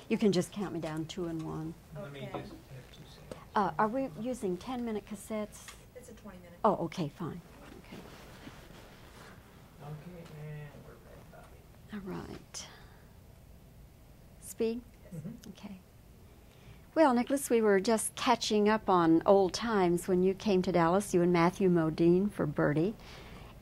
You can just count me down 2 and 1. Okay. Are we using 10-minute cassettes? It's a 20-minute. Oh, okay, fine. Okay. Okay, and we're ready, Bobbie. All right. Speed? Mm-hmm. Okay. Well, Nicolas, we were just catching up on old times when you came to Dallas, you and Matthew Modine for Birdie.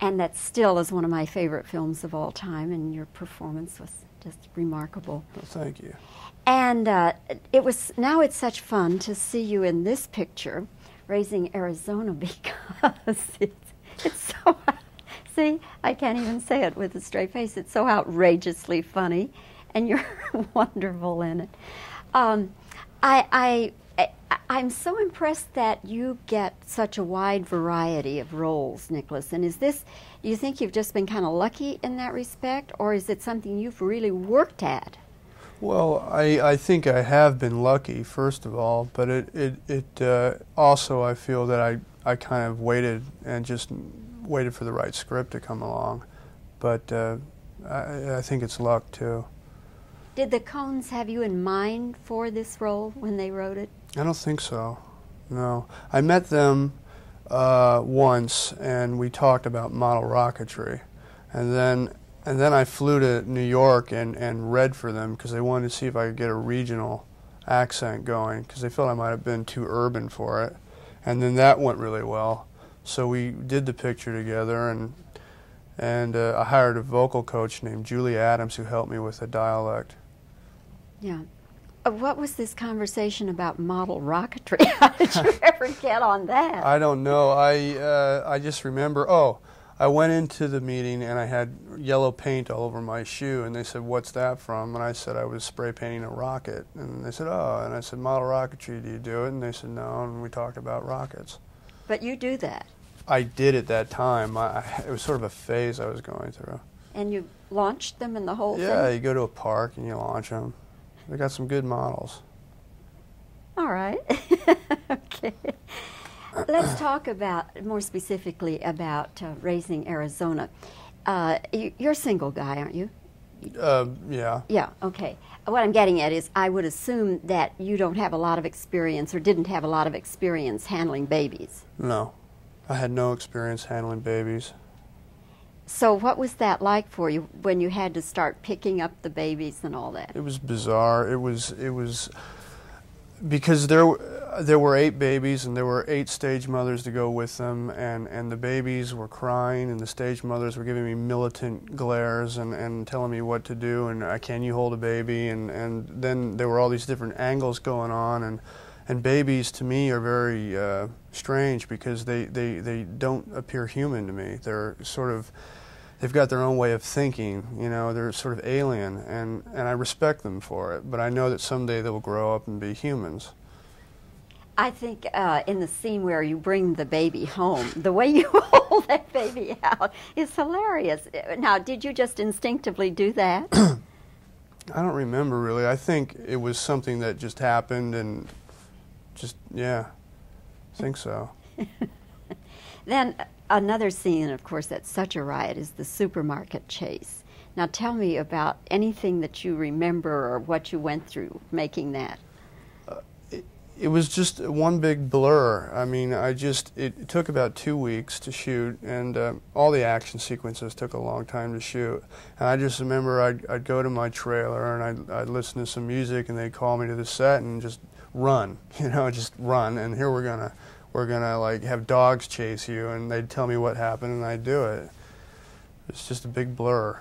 And that still is one of my favorite films of all time, and your performance was just remarkable. Well, thank you. And now it's such fun to see you in this picture, Raising Arizona, because it's so, see, I can't even say it with a straight face. It's so outrageously funny, and you're wonderful in it. I'm so impressed that you get such a wide variety of roles, Nicolas. And you think you've just been kind of lucky in that respect, or is it something you've really worked at? Well, I think I have been lucky, first of all, but it also I feel that I kind of waited and just waited for the right script to come along. But I think it's luck, too. Did the Coens have you in mind for this role when they wrote it? I don't think so, no. I met them once, and we talked about model rocketry. And then I flew to New York and read for them because they wanted to see if I could get a regional accent going because they felt I might have been too urban for it. And then that went really well. So we did the picture together, and I hired a vocal coach named Julie Adams who helped me with the dialect. Yeah. What was this conversation about model rocketry? How did you ever get on that? I don't know. I just remember, I went into the meeting and I had yellow paint all over my shoe, and they said, "What's that from?" And I said I was spray painting a rocket. And they said, "Oh," and I said, "Model rocketry, do you do it?" And they said, "No," and we talked about rockets. But you do that. I did at that time. It was sort of a phase I was going through. And you launched them in the whole thing? Yeah, you go to a park and you launch them. They got some good models. All right. Okay. Let's talk about, more specifically, about Raising Arizona. You're a single guy, aren't you? Yeah. Yeah, okay. What I'm getting at is I would assume that you don't have a lot of experience or didn't have a lot of experience handling babies. No. I had no experience handling babies. So what was that like for you when you had to start picking up the babies and all that? It was bizarre. It was because there were 8 babies and there were 8 stage mothers to go with them, and the babies were crying and the stage mothers were giving me militant glares and telling me what to do and can you hold a baby, and then there were all these different angles going on, and babies to me are very strange because they don't appear human to me. They're sort of, they've got their own way of thinking, you know, they're sort of alien, and I respect them for it, but I know that someday they'll grow up and be humans. I think in the scene where you bring the baby home, the way you hold that baby out is hilarious. Now, did you just instinctively do that? I don't remember really. I think it was something that just happened and just, yeah, I think so. Then another scene, of course, that's such a riot is the supermarket chase. Now tell me about anything that you remember or what you went through making that. It was just one big blur. I mean, it took about 2 weeks to shoot, and all the action sequences took a long time to shoot. And I just remember I'd go to my trailer and I'd listen to some music, and they'd call me to the set and just run, you know, just run. And here we're gonna like have dogs chase you, and they'd tell me what happened, and I'd do it. It's just a big blur.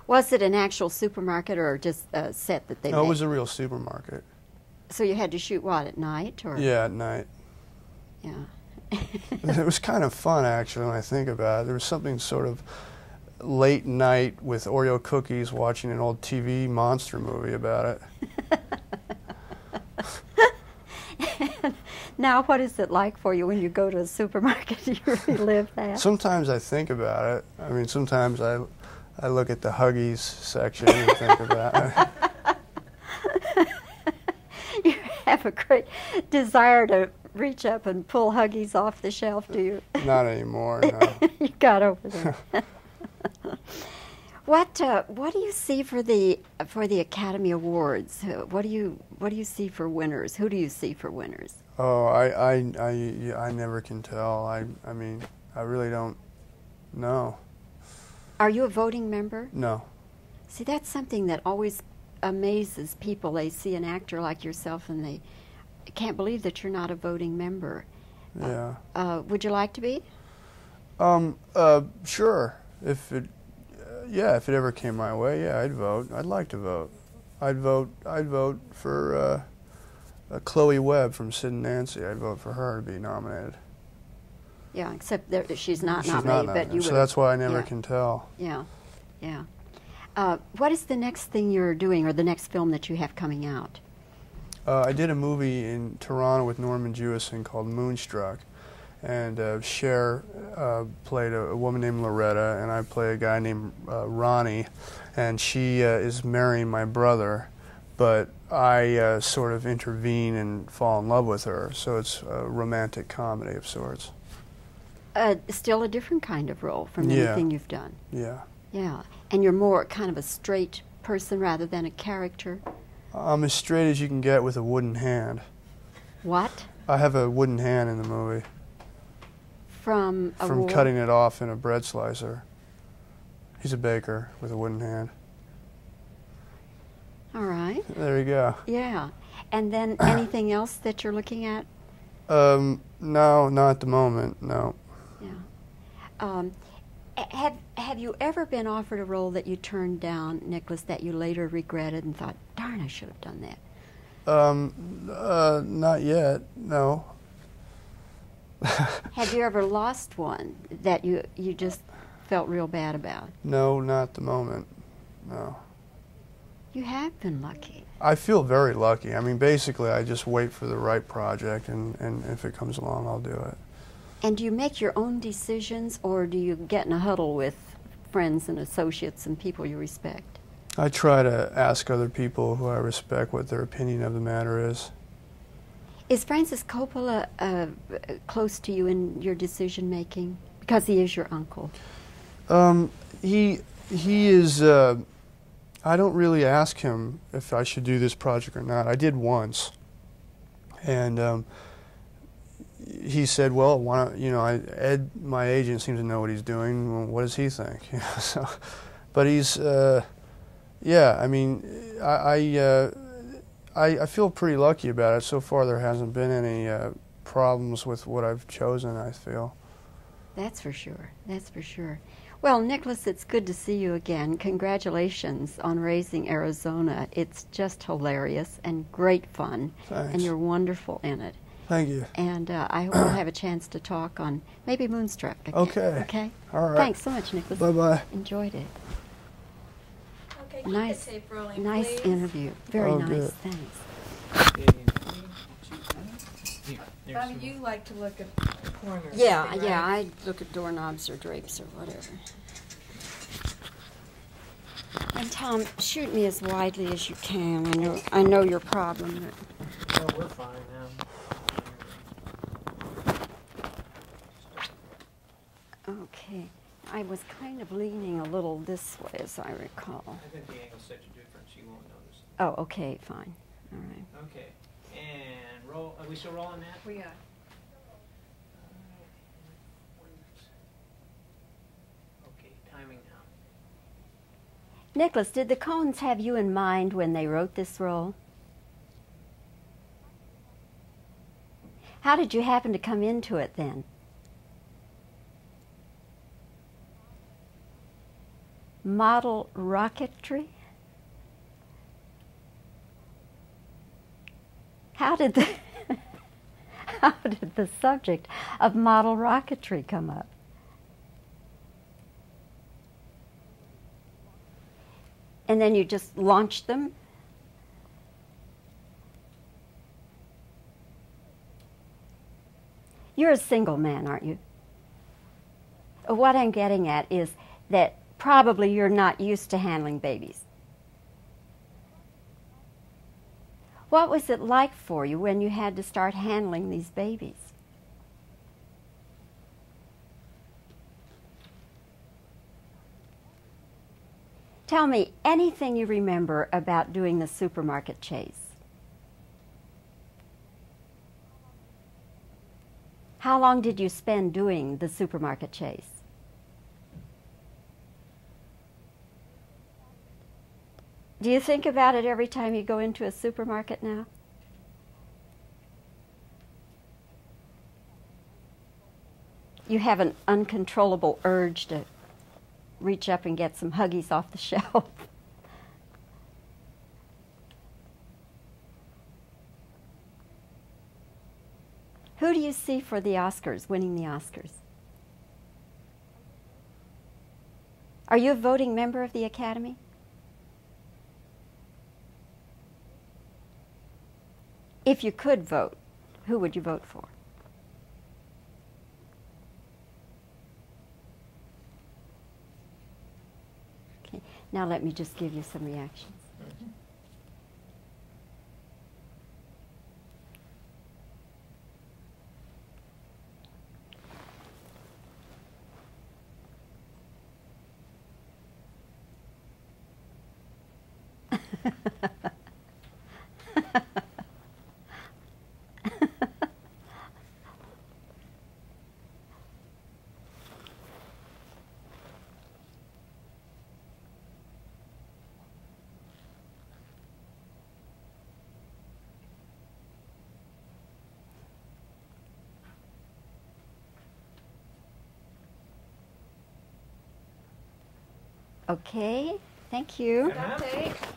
Was it an actual supermarket or just a set that they made? No, it was a real supermarket. So you had to shoot what, at night? Or? Yeah, at night. Yeah. It was kind of fun, actually, when I think about it. There was something sort of late night with Oreo cookies watching an old TV monster movie about it. Now, what is it like for you when you go to a supermarket? Do you relive that? Sometimes I think about it. I mean, sometimes I look at the Huggies section and think about it. You have a great desire to reach up and pull Huggies off the shelf, do you? Not anymore, no. You got over that. What do you see for the Academy Awards? What do you see for winners? Who do you see for winners? Oh, I never can tell. I mean, I really don't know. Are you a voting member? No. See, that's something that always amazes people. They see an actor like yourself and they can't believe that you're not a voting member. Yeah. Would you like to be? Sure. If it ever came my way, yeah, I'd vote. I'd like to vote. I'd vote for Chloe Webb from Sid and Nancy. I'd vote for her to be nominated. Yeah, except she's not She's nominated, not but you so would. that's why I never Yeah. can tell. Yeah, yeah. What is the next thing you're doing, or the next film that you have coming out? I did a movie in Toronto with Norman Jewison called Moonstruck, and Cher played a woman named Loretta, and I play a guy named Ronnie, and she is marrying my brother, but I sort of intervene and fall in love with her, so it's a romantic comedy of sorts. Still a different kind of role from Yeah. anything you've done. Yeah. Yeah, and you're more kind of a straight person rather than a character. I'm as straight as you can get with a wooden hand. What? I have a wooden hand in the movie. From a From war? cutting it off in a bread slicer. He's a baker with a wooden hand. All right. There you go. Yeah. And then anything else that you're looking at? No, not at the moment, no. Yeah. Have you ever been offered a role that you turned down, Nicolas, that you later regretted and thought, darn, I should have done that? Not yet, no. Have you ever lost one that you just felt real bad about? No, not at the moment, no. You have been lucky. I feel very lucky. I mean, basically, I just wait for the right project, and if it comes along, I'll do it. And do you make your own decisions, or do you get in a huddle with friends and associates and people you respect? I try to ask other people who I respect what their opinion of the matter is. Is Francis Coppola close to you in your decision making? Because he is your uncle. He is. I don't really ask him if I should do this project or not. I did once, and he said, "Well, why don't, Ed, my agent, seems to know what he's doing. Well, what does he think?" So, but he's, yeah. I mean, I feel pretty lucky about it. So far, there hasn't been any problems with what I've chosen, I feel. That's for sure. That's for sure. Well, Nicolas, it's good to see you again. Congratulations on Raising Arizona. It's just hilarious and great fun. Thanks. And you're wonderful in it. Thank you. And I hope we'll have a chance to talk on maybe Moonstruck again. Okay. Okay? All right. Thanks so much, Nicolas. Bye-bye. Enjoyed it. Okay, keep Nice, the tape rolling, nice please. interview. Very Oh, nice. good. Thanks. Bobby, you like to look at corners. Yeah, right? yeah. I look at doorknobs or drapes or whatever. And Tom, shoot me as widely as you can. I know your problem. No, we're fine now. Okay. I was kind of leaning a little this way, as I recall. I think the angle's such a difference you won't notice. Oh, okay, fine. All right. Okay, and roll. Are we still rolling that? We are. Okay, timing now. Nicolas, did the Coens have you in mind when they wrote this role? How did you happen to come into it then? Model rocketry? How did the subject of model rocketry come up? And then you just launched them? You're a single man, aren't you? What I'm getting at is that probably you're not used to handling babies. What was it like for you when you had to start handling these babies? Tell me anything you remember about doing the supermarket chase. How long did you spend doing the supermarket chase? Do you think about it every time you go into a supermarket now? You have an uncontrollable urge to reach up and get some Huggies off the shelf. Who do you see for the Oscars, winning the Oscars? Are you a voting member of the Academy? If you could vote, who would you vote for? Okay, now let me just give you some reactions. Okay, thank you. Uh-huh. Don't take.